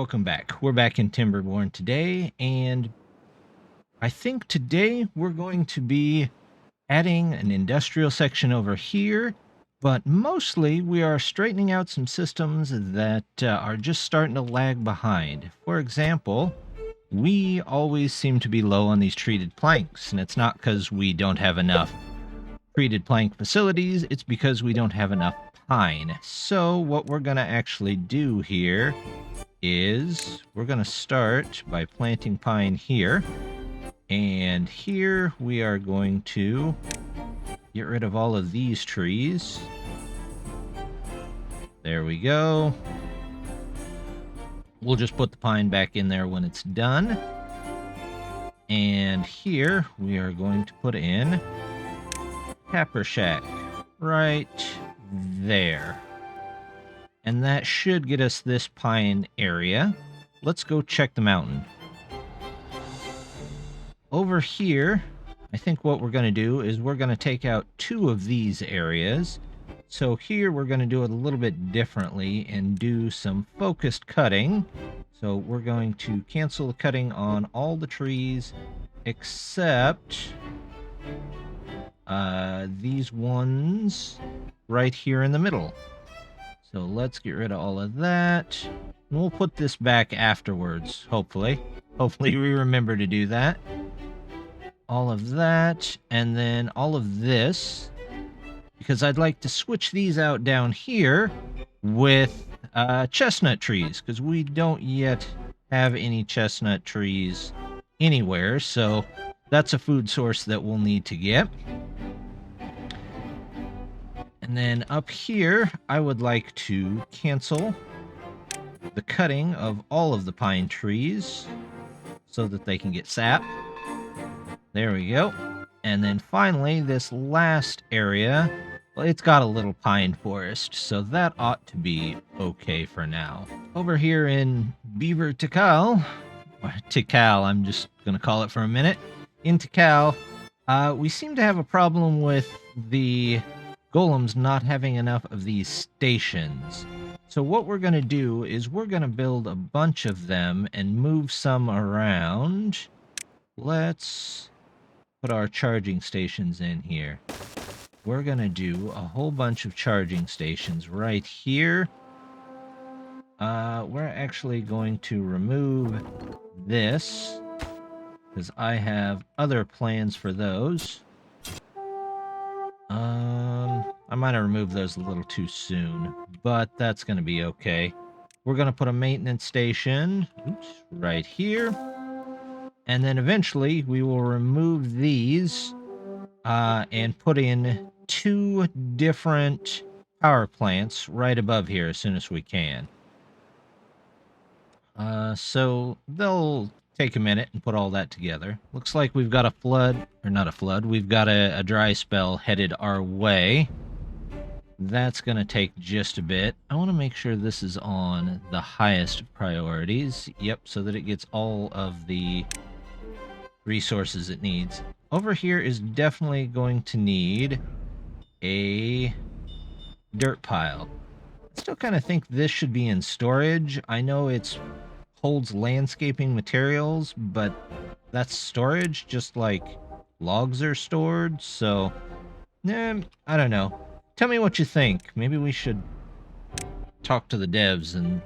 welcome back. We're back in Timberborn today, and I think today we're going to be adding an industrial section over here, but mostly we are straightening out some systems that are just starting to lag behind. For example, we always seem to be low on these treated planks, and it's not because we don't have enough treated plank facilities, it's because we don't have enough pine. So what we're going to actually do here is we're going to start by planting pine here. And here we are going to get rid of all of these trees. There we go. We'll just put the pine back in there when it's done. And here we are going to put in Capper Shack right there. And that should get us this pine area. Let's go check the mountain. Over here, I think what we're going to do is we're going to take out 2 of these areas. So here we're going to do it a little bit differently and do some focused cutting. So we're going to cancel the cutting on all the trees except these ones right here in the middle. So let's get rid of all of that. And we'll put this back afterwards, hopefully. Hopefully we remember to do that. All of that, and then all of this, because I'd like to switch these out down here with chestnut trees, because we don't yet have any chestnut trees anywhere, so that's a food source that we'll need to get. And then up here, I would like to cancel the cutting of all of the pine trees so that they can get sap. There we go. And then finally, this last area, well, it's got a little pine forest, so that ought to be okay for now. Over here in Beaver Tikal, or Tikal, I'm just going to call it for a minute. In Tikal, we seem to have a problem with the golems not having enough of these stations. So what we're going to do is we're going to build a bunch of them and move some around. Let's put our charging stations in here. We're going to do a whole bunch of charging stations right here. We're actually going to remove this because I have other plans for those. I might have removed those a little too soon, but that's going to be okay. We're going to put a maintenance station right here. And then eventually we will remove these and put in 2 different power plants right above here as soon as we can. So they'll take a minute and put all that together. Looks like we've got a flood, or not a flood, we've got a dry spell headed our way. That's going to take just a bit. I want to make sure this is on the highest priorities. Yep, so that it gets all of the resources it needs. Over here is definitely going to need a dirt pile. I still kind of think this should be in storage. I know it holds landscaping materials, but that's storage just like logs are stored, so I don't know. Tell me what you think. Maybe we should talk to the devs and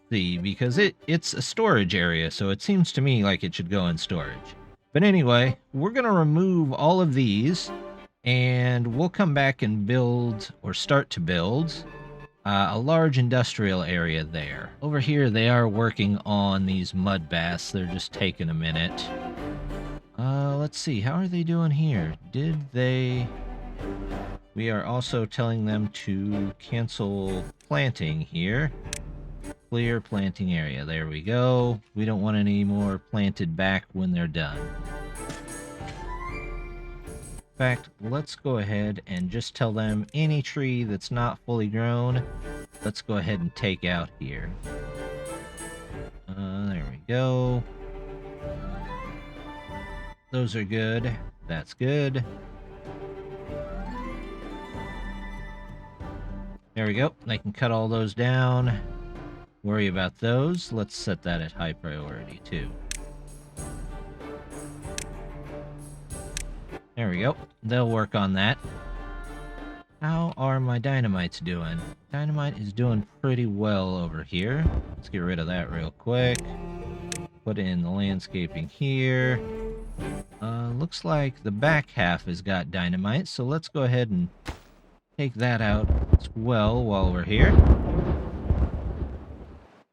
see, because it's a storage area, so it seems to me like it should go in storage. But anyway, we're going to remove all of these, and we'll come back and build, or start to build, a large industrial area there. Over here, they are working on these mud baths. They're just taking a minute. Let's see. How are they doing here? Did they... We are also telling them to cancel planting here. Clear planting area. There we go. We don't want any more planted back when they're done. In fact, let's go ahead and just tell them any tree that's not fully grown, let's go ahead and take out here. There we go. Those are good. That's good. There we go. They can cut all those down. worry about those. Let's set that at high priority too. There we go. They'll work on that. How are my dynamites doing? Dynamite is doing pretty well over here. Let's get rid of that real quick. Put in the landscaping here. Looks like the back half has got dynamite, so let's go ahead and take that out as well while we're here.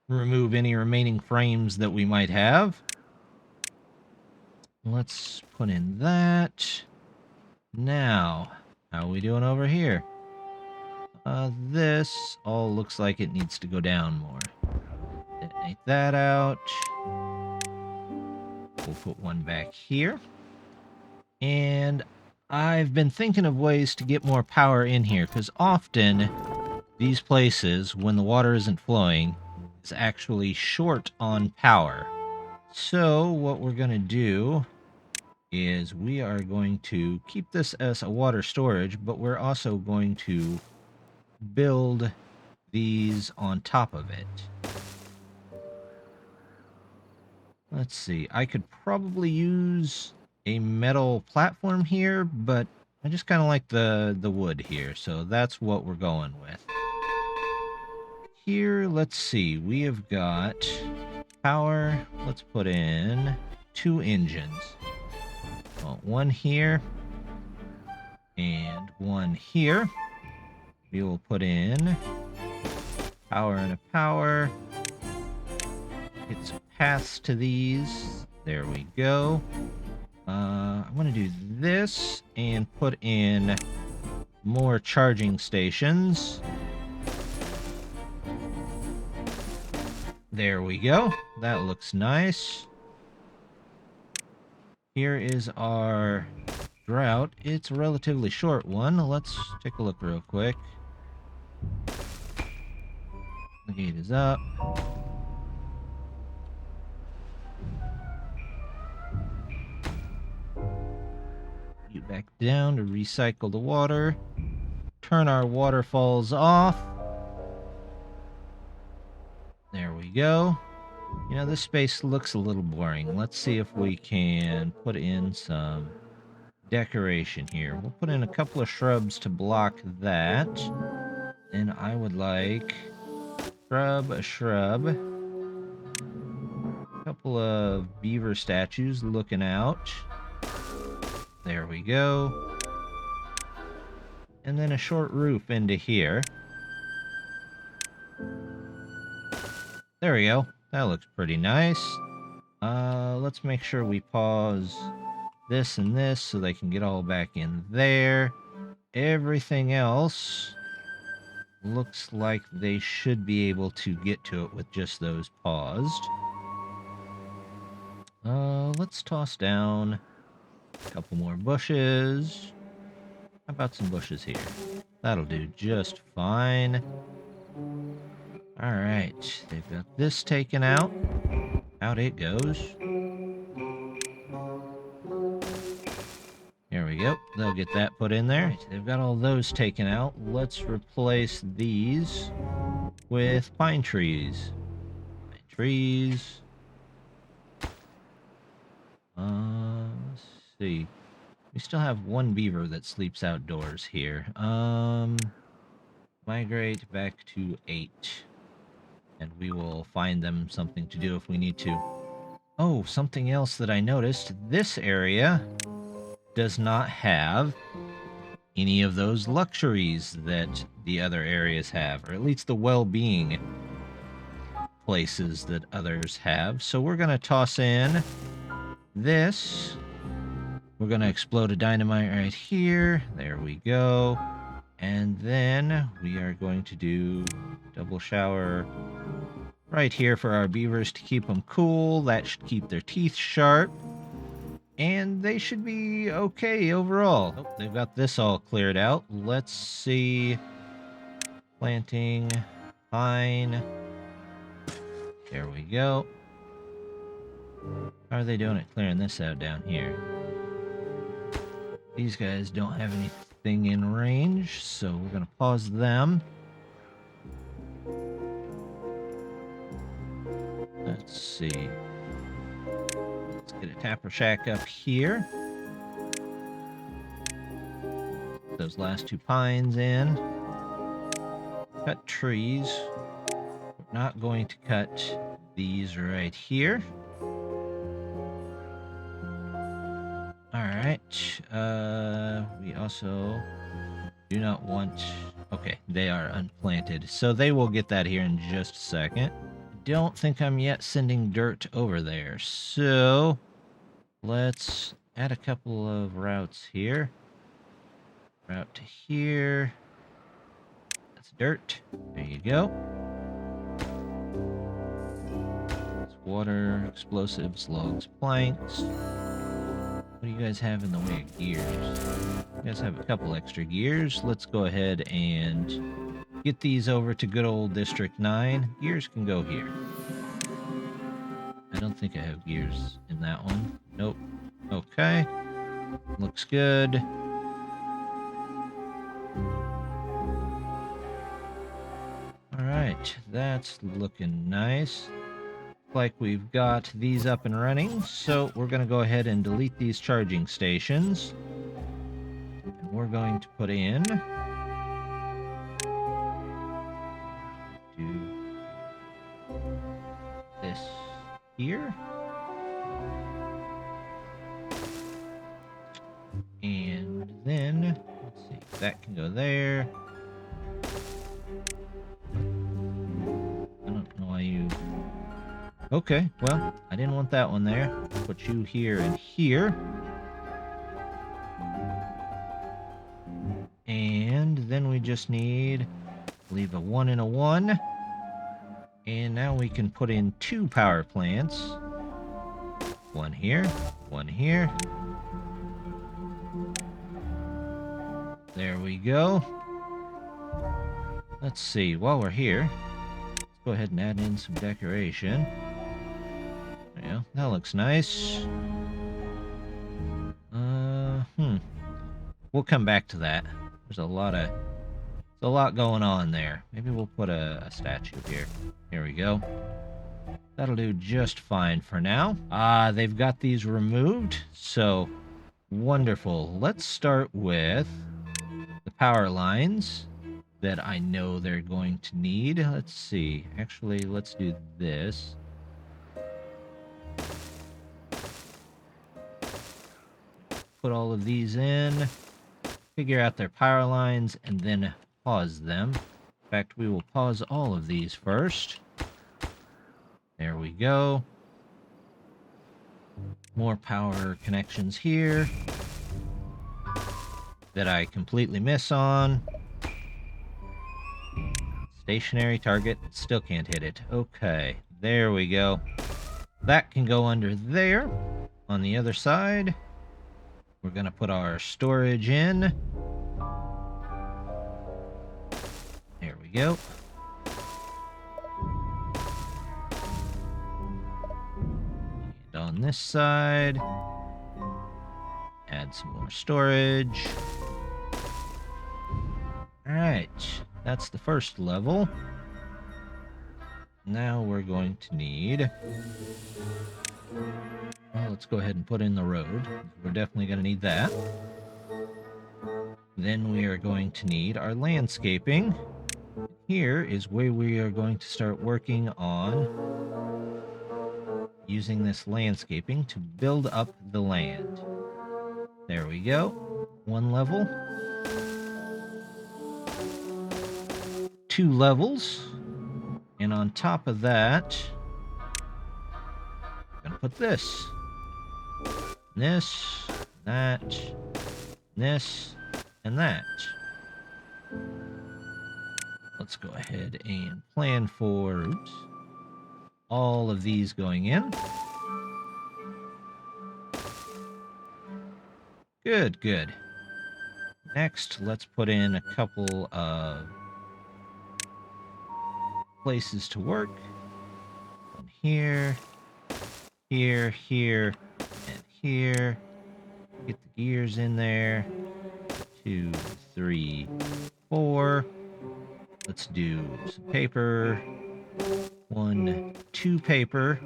Remove any remaining frames that we might have. Let's put in that. Now, how are we doing over here? This all looks like it needs to go down more. Detonate that out. We'll put one back here. And I've been thinking of ways to get more power in here, because often these places, when the water isn't flowing, is actually short on power. So what we're going to do is we are going to keep this as a water storage, but we're also going to build these on top of it. Let's see, I could probably use a metal platform here, but I just kind of like the wood here, so that's what we're going with. Here, let's see, we have got power. Let's put in 2 engines. Well, one here and one here. We will put in power and a power. Get some paths to these. There we go. I'm going to do this and put in more charging stations. There we go. That looks nice. Here is our drought. It's a relatively short one. Let's take a look real quick. The gate is up. Get back down to recycle the water. Turn our waterfalls off. There we go. You know, this space looks a little boring. Let's see if we can put in some decoration here. We'll put in a couple of shrubs to block that. And I would like a shrub. A couple of beaver statues looking out. There we go. And then a short roof into here. There we go. That looks pretty nice. Let's make sure we pause this and this so they can get all back in there. Everything else looks like they should be able to get to it with just those paused. Let's toss down a couple more bushes. How about some bushes here? That'll do just fine. Alright, they've got this taken out. Out it goes. There we go. They'll get that put in there. Right, they've got all those taken out. Let's replace these with pine trees. Pine trees. Let's see. We still have one beaver that sleeps outdoors here. Migrate back to 8. And we will find them something to do if we need to. Oh, something else that I noticed. This area does not have any of those luxuries that the other areas have, or at least the well-being places that others have. So we're going to toss in this. We're going to explode a dynamite right here. There we go. And then we are going to do double shower right here for our beavers to keep them cool. That should keep their teeth sharp. And they should be okay overall. Oh, they've got this all cleared out. Let's see. Planting pine. There we go. How are they doing at clearing this out down here? These guys don't have anything in range, so we're going to pause them. Let's see. Let's get a tapper shack up here. Those last 2 pines in. Cut trees. We're not going to cut these right here. Alright. We also do not want... Okay, they are unplanted. So they will get that here in just a second. Don't think I'm yet sending dirt over there. So let's add a couple of routes here. Route to here. That's dirt. There you go. It's water, explosives, logs, planks. What do you guys have in the way of gears? You guys have a couple extra gears. Let's go ahead and get these over to good old District 9. Gears can go here. I don't think I have gears in that one. Nope. Okay. Looks good. Alright, that's looking nice. Like we've got these up and running, so we're going to go ahead and delete these charging stations. And we're going to put in... do this here. And then, let's see, that can go there. I don't know why you... Okay, well, I didn't want that one there. Put you here and here. And then we just need... leave a 1 and a 1. And now we can put in 2 power plants. 1 here, 1 here. There we go. Let's see, while we're here, let's go ahead and add in some decoration. Yeah, that looks nice. We'll come back to that. There's a lot going on there. Maybe we'll put a statue here. Here we go. That'll do just fine for now. They've got these removed, so wonderful. Let's start with the power lines that I know they're going to need. Let's see. Actually, let's do this. Put all of these in. Figure out their power lines and then pause them. In fact, we will pause all of these first. There we go. More power connections here that I completely miss on. Stationary target, still can't hit it. Okay, there we go. That can go under there. On the other side, we're going to put our storage in. There we go. And on this side, add some more storage. Alright, that's the first level. Now we're going to need... well, let's go ahead and put in the road. We're definitely going to need that. Then we are going to need our landscaping. Here is where we are going to start working on using this landscaping to build up the land. There we go. 1 level. 2 levels. And on top of that, I'm going to put this. This, that, this, and that. Let's go ahead and plan for all of these going in. Good, good. Next, let's put in a couple of places to work. One here, here, here, and here. Get the gears in there. 2, 3, 4. Let's do some paper. 1, 2 paper.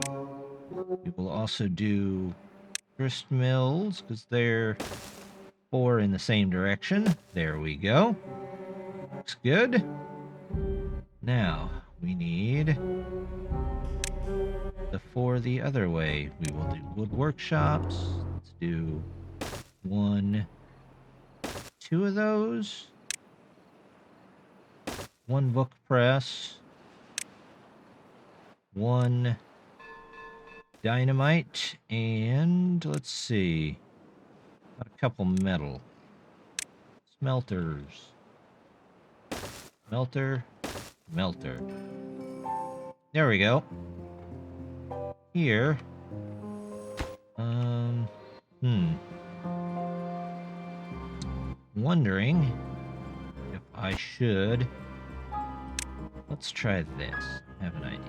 We will also do grist mills, because they're 4 in the same direction. There we go. Looks good. Now, we need the 4 the other way. We will do wood workshops. Let's do 1, 2 of those. 1 book press. 1 dynamite. And let's see. Got a couple metal. Smelters. Melter. Melter. There we go. Here. Wondering if I should. Let's try this. I have an idea.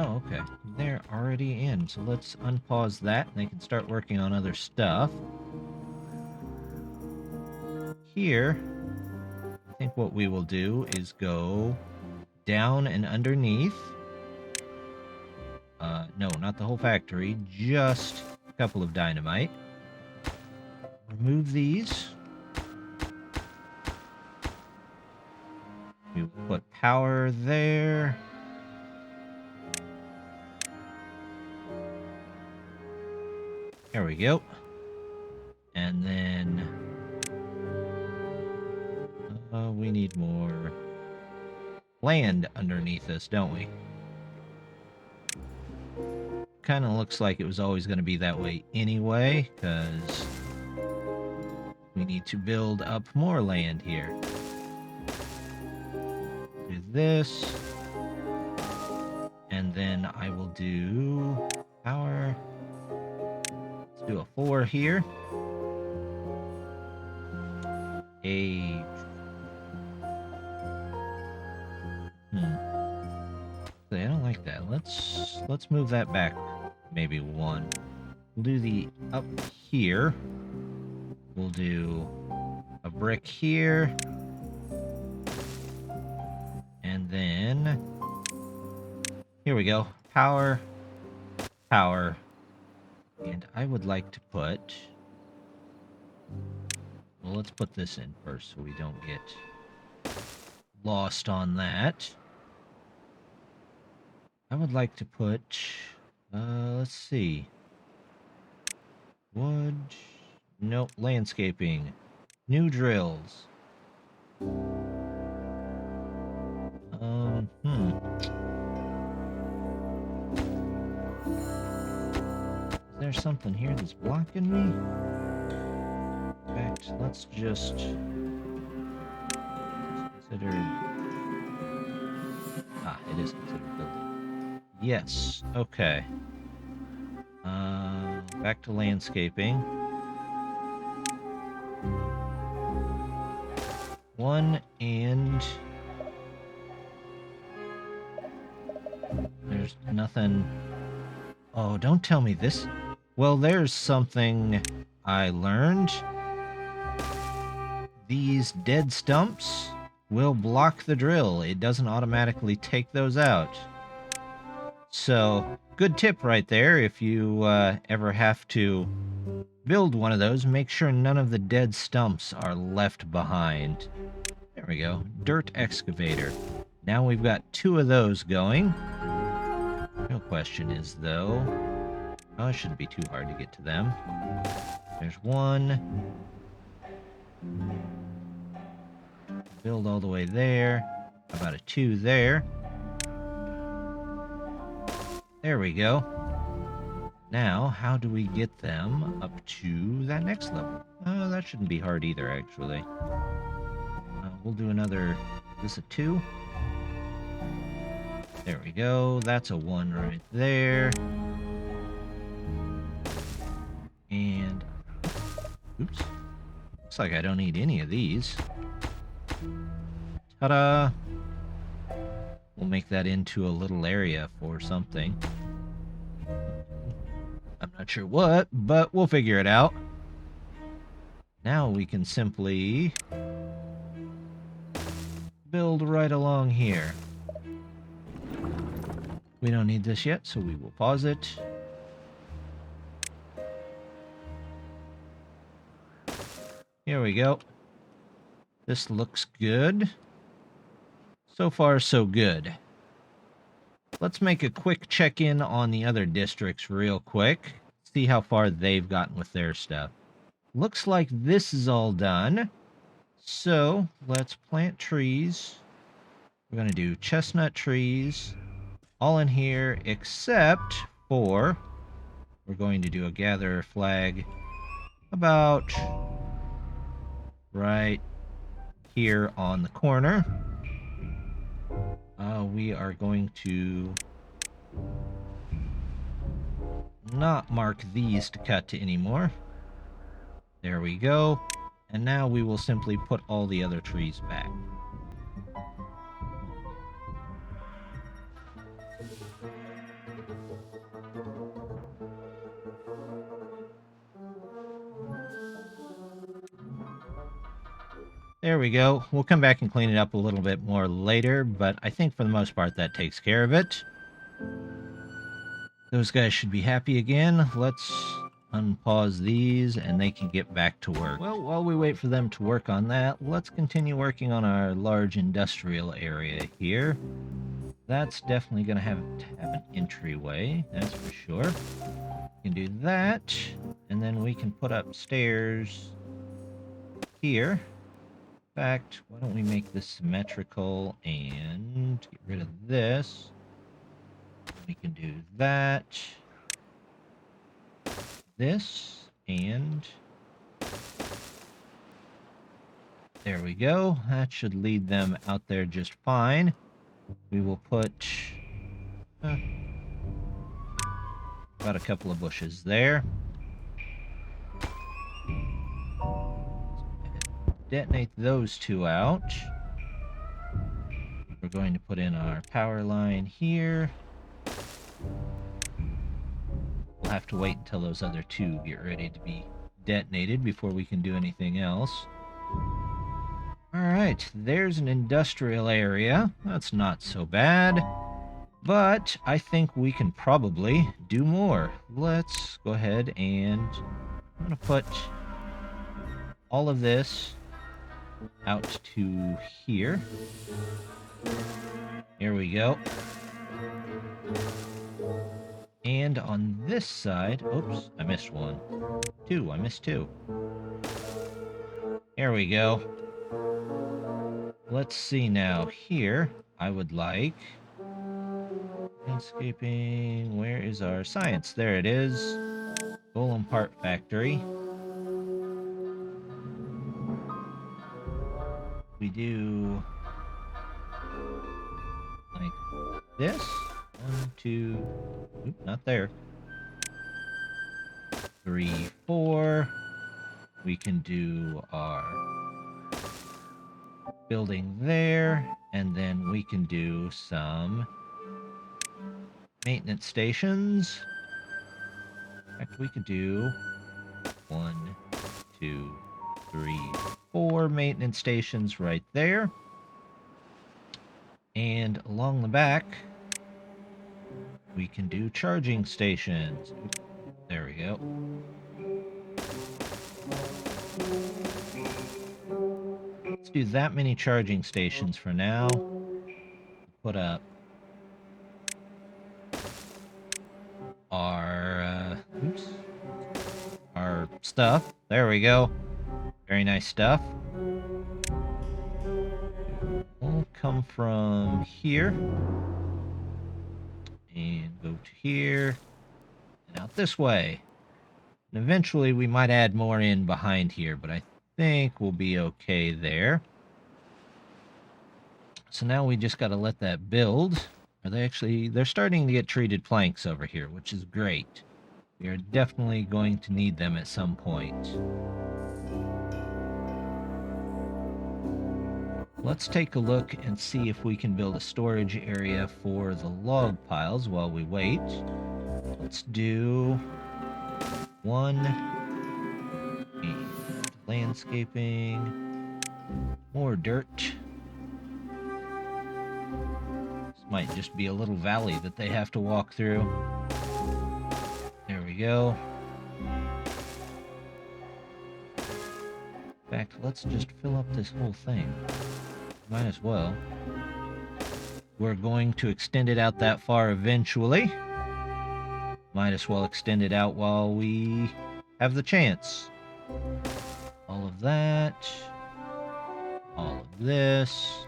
Oh, okay. They're already in, so let's unpause that and they can start working on other stuff. Here, I think what we will do is go down and underneath. No, not the whole factory, just a couple of dynamite. Remove these. We will put power there. There we go. And then we need more land underneath us, don't we? Kind of looks like it was always going to be that way anyway, because we need to build up more land here. Do this. And then I will do power. Let's do a 4 here. I don't like that. Let's move that back maybe 1. We'll do the up here. We'll do a brick here. And then here we go. Power, power. And I would like to put, well, let's put this in first so we don't get lost on that. I would like to put, let's see. Wood, nope, landscaping. New drills. Is there something here that's blocking me? In fact, let's just consider... Ah, it is considered building. Yes, okay. Back to landscaping. 1 and... There's nothing... Oh, don't tell me this... Well, there's something I learned. These dead stumps will block the drill. It doesn't automatically take those out. So, good tip right there. If you ever have to build one of those, make sure none of the dead stumps are left behind. There we go. Dirt excavator. Now we've got 2 of those going. Real question is, though... Oh, it shouldn't be too hard to get to them. There's 1. Build all the way there. How about a 2 there? There we go. Now, how do we get them up to that next level? Oh, that shouldn't be hard either, actually. We'll do another... Is this a 2? There we go. That's a 1 right there. And... Oops. Looks like I don't need any of these. Ta-da! We'll make that into a little area for something. I'm not sure what, but we'll figure it out. Now we can simply build right along here. We don't need this yet, so we will pause it. Here we go. This looks good. So far, so good. Let's make a quick check-in on the other districts real quick. See how far they've gotten with their stuff. Looks like this is all done. So, let's plant trees. We're going to do chestnut trees. All in here except for... We're going to do a gather flag about right here on the corner. We are going to not mark these to cut to anymore. There we go. And now we will simply put all the other trees back. There we go. We'll come back and clean it up a little bit more later, but I think for the most part that takes care of it. Those guys should be happy again. Let's unpause these and they can get back to work. Well, while we wait for them to work on that, let's continue working on our large industrial area here. That's definitely going to have an entryway, that's for sure. We can do that, and then we can put up stairs here. In fact, why don't we make this symmetrical and get rid of this. We can do that, this, and there we go. That should lead them out there just fine. We will put about a couple of bushes there. Detonate those two out. We're going to put in our power line here. We'll have to wait until those other two get ready to be detonated before we can do anything else. Alright, there's an industrial area. That's not so bad. But I think we can probably do more. Let's go ahead and I'm going to put all of this out to here. Here we go. And on this side, oops, I missed one. I missed two. There we go. Let's see now. Here, I would like landscaping. Where is our science? There it is. Golem Part Factory. We do like this. 1, 2, oop, not there. 3, 4. We can do our building there, and then we can do some maintenance stations. In fact, we could do 1, 2, 3, 4 maintenance stations right there. And along the back, we can do charging stations. There we go. Let's do that many charging stations for now. Put up our our stuff. There we go. Very nice stuff. We'll come from here and go to here and out this way. And eventually we might add more in behind here, but I think we'll be okay there. So now we just got to let that build. They're starting to get treated planks over here, which is great. We are definitely going to need them at some point. Let's take a look and see if we can build a storage area for the log piles while we wait. Let's do one and landscaping, more dirt. This might just be a little valley that they have to walk through. There we go. In fact, let's just fill up this whole thing. Might as well. We're going to extend it out that far eventually. Might as well extend it out while we have the chance. All of that. All of this.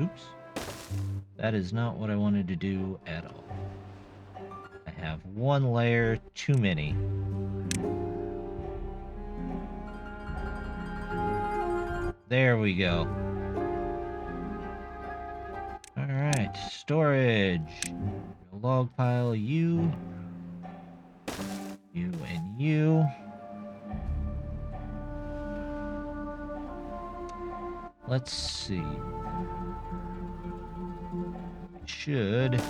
Oops. That is not what I wanted to do at all. I have one layer too many. There we go. Alright, storage. A log pile, you, and you. Let's see. Should...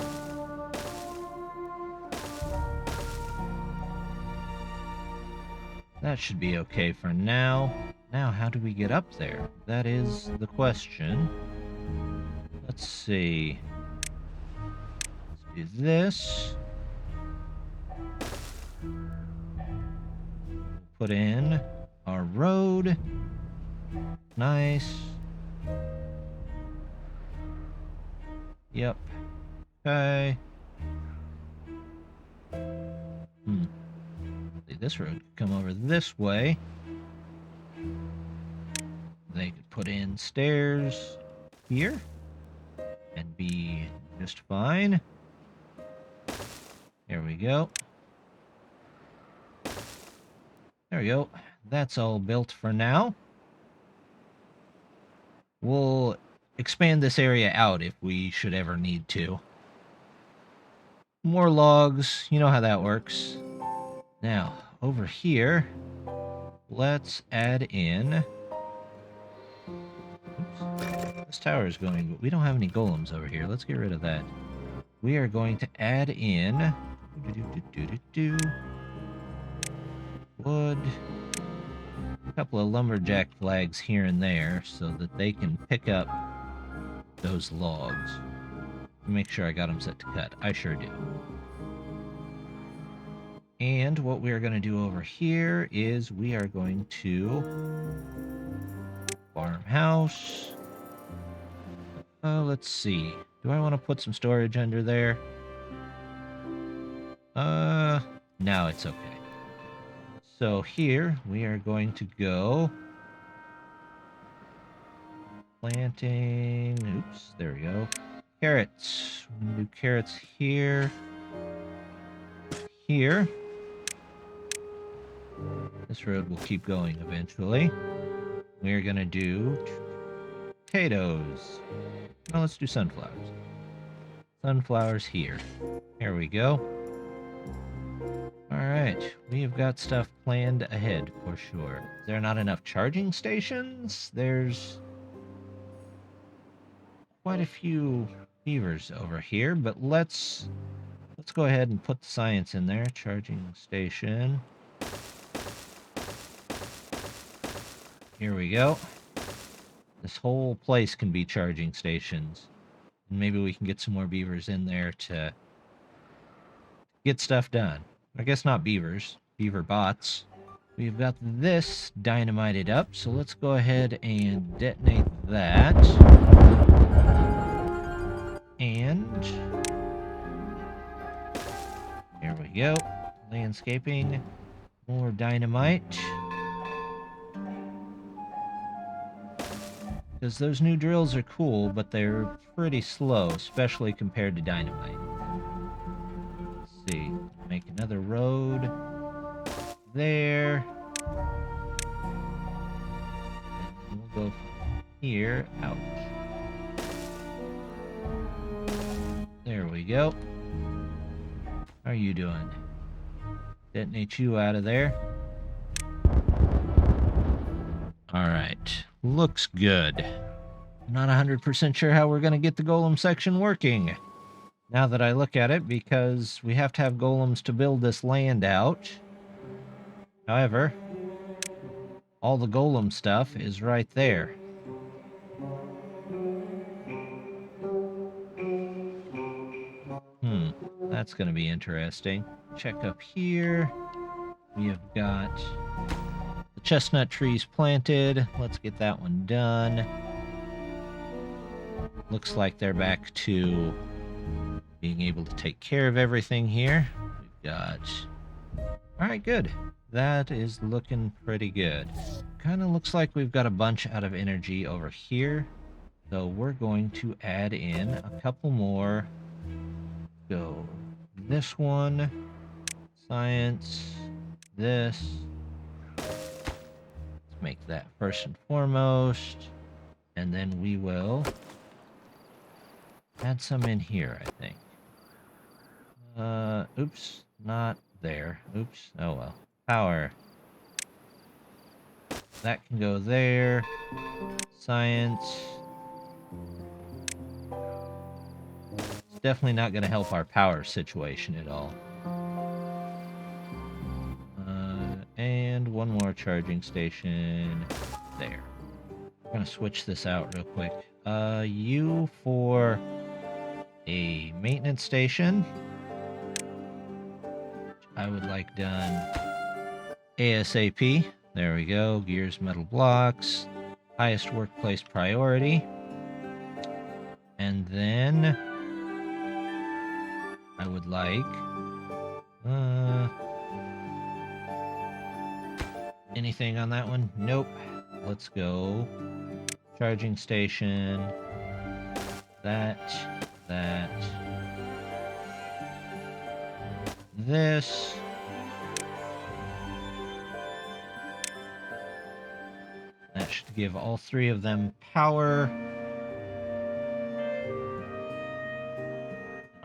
That should be okay for now. Now, how do we get up there? That is the question. Let's see. Let's do this. Put in our road. Nice. Yep. Okay. This road could come over this way. They could put in stairs here and be just fine. There we go. There we go. That's all built for now. We'll expand this area out if we should ever need to. More logs, you know how that works. Now, over here, let's add in... Oops. This tower is going, but we don't have any golems over here. Let's get rid of that. We are going to add in... wood. A couple of lumberjack flags here and there so that they can pick up those logs. Make sure I got them set to cut. I sure do. And what we are going to do over here is we are going to farmhouse. Let's see. Do I want to put some storage under there? No, it's okay. So here we are going to go planting. Oops, there we go. Carrots. We're going to do carrots here. Here. This road will keep going eventually. We're going to do potatoes. Well, let's do sunflowers. Sunflowers here. There we go. Alright, we have got stuff planned ahead for sure. Is there not enough charging stations? There's quite a few beavers over here, but let's go ahead and put the science in there. Charging station. Here we go. This whole place can be charging stations. And maybe we can get some more beavers in there to get stuff done. I guess not beavers, beaver bots. We've got this dynamited up, so let's go ahead and detonate that. And here we go. Landscaping. More dynamite. Because those new drills are cool, but they're pretty slow, especially compared to dynamite. Let's see. Make another road there. And we'll go from here. Ouch. There we go. How are you doing? Detonate you out of there. Alright. Looks good. I'm not 100% sure how we're going to get the golem section working. Now that I look at it, because we have to have golems to build this land out. However, all the golem stuff is right there. That's going to be interesting. Check up here. We have got the chestnut trees planted. Let's get that one done. Looks like they're back to being able to take care of everything here. We've got... Alright, good. That is looking pretty good. Kind of looks like we've got a bunch out of energy over here. So we're going to add in a couple more. Go this one. Science. This. Let's make that first and foremost. And then we will add some in here, I think. Oops, not there. Oops, oh well. Power. That can go there. Science. It's definitely not going to help our power situation at all. And one more charging station there. I'm going to switch this out real quick. You for a maintenance station. I would like done ASAP. There we go. Gears, metal blocks. Highest workplace priority. And then I would like anything on that one? Nope. Let's go charging station. That. This. That should give all three of them power.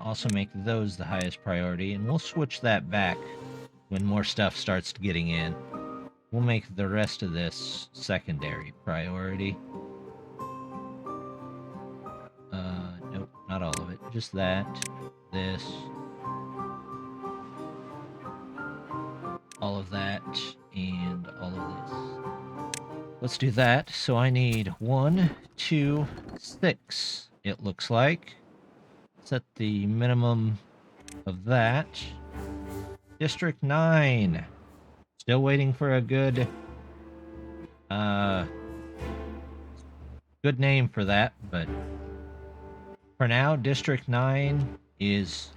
Also make those the highest priority, and we'll switch that back when more stuff starts getting in. We'll make the rest of this secondary priority. Nope, not all of it. Just that, this, all of that, and all of this. Let's do that. So I need 1, 2, 6, it looks like. Set the minimum of that. District 9. Still waiting for a good name for that, but for now, District 9 is,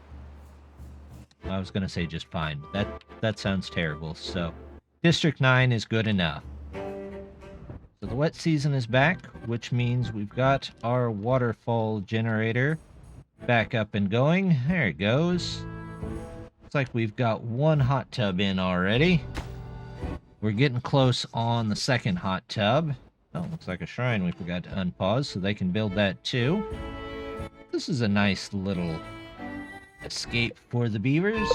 I was going to say just fine, but that sounds terrible, so District 9 is good enough. So the wet season is back, which means we've got our waterfall generator back up and going. There it goes. Looks like we've got one hot tub in already. We're getting close on the second hot tub. Oh, looks like a shrine we forgot to unpause, so they can build that too. This is a nice little escape for the beavers.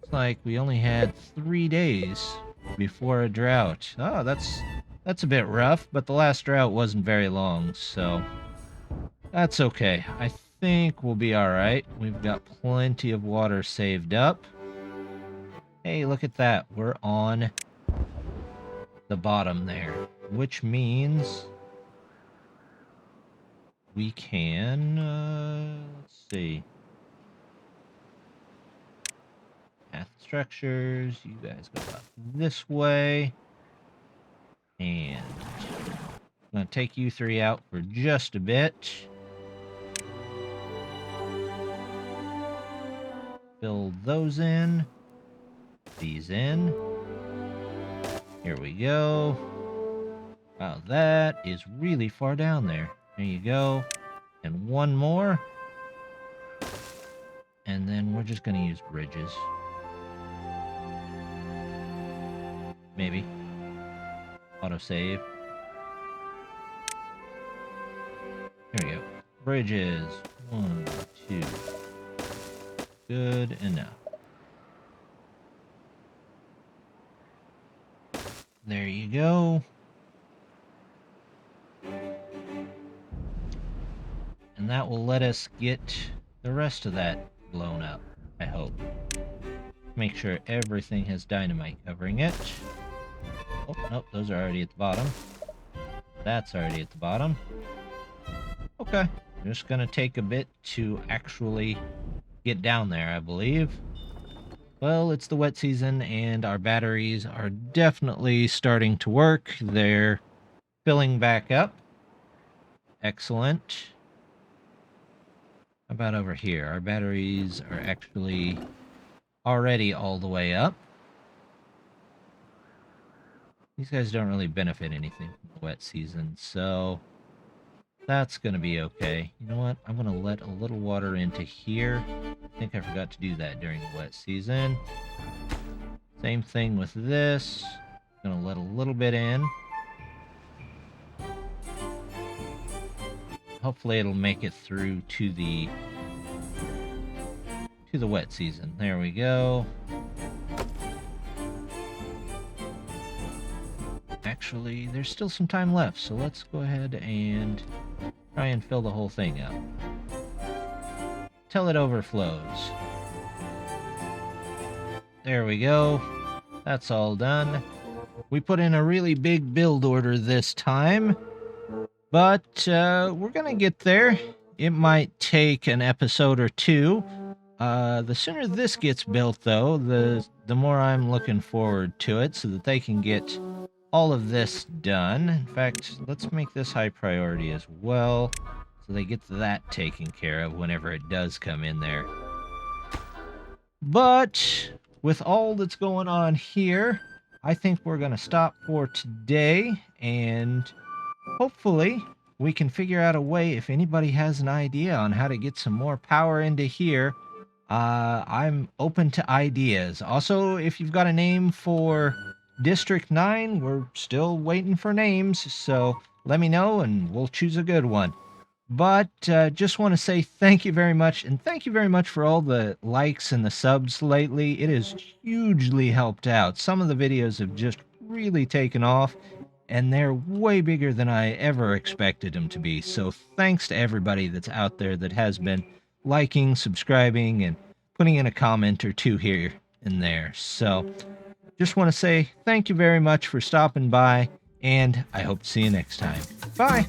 Looks like we only had 3 days before a drought. Oh, that's a bit rough, but the last drought wasn't very long, so that's okay. I think we'll be alright. We've got plenty of water saved up. Hey, look at that. We're on the bottom there, which means we can, let's see. Path structures, you guys go up this way. And I'm going to take you 3 out for just a bit. Fill those in. These in. Here we go. Wow, that is really far down there. There you go. And one more. And then we're just going to use bridges. Maybe. Autosave. Here we go. Bridges. 1, 2. Good enough. There you go. And that will let us get the rest of that blown up, I hope. Make sure everything has dynamite covering it. Oh, nope, those are already at the bottom. That's already at the bottom. Okay, just gonna take a bit to actually get down there, I believe. Well, it's the wet season, and our batteries are definitely starting to work. They're filling back up. Excellent. How about over here? Our batteries are actually already all the way up. These guys don't really benefit anything from the wet season, so that's going to be okay. You know what? I'm going to let a little water into here. I think I forgot to do that during the wet season. Same thing with this. I'm going to let a little bit in. Hopefully it'll make it through to the wet season. There we go. Actually, there's still some time left, so let's go ahead and try and fill the whole thing up till it overflows. There we go. That's all done. We put in a really big build order this time, but we're gonna get there. It might take an episode or two. The sooner this gets built, though, the more I'm looking forward to it, so that they can get all of this done. In fact, let's make this high priority as well, so they get that taken care of whenever it does come in there. But with all that's going on here, I think we're going to stop for today, and hopefully we can figure out a way, if anybody has an idea on how to get some more power into here. I'm open to ideas. Also, if you've got a name for District 9, we're still waiting for names, so let me know and we'll choose a good one. But just want to say thank you very much, and thank you very much for all the likes and the subs lately. It has hugely helped out. Some of the videos have just really taken off, and they're way bigger than I ever expected them to be. So thanks to everybody that's out there that has been liking, subscribing, and putting in a comment or two here and there. So just want to say thank you very much for stopping by, and I hope to see you next time. Bye!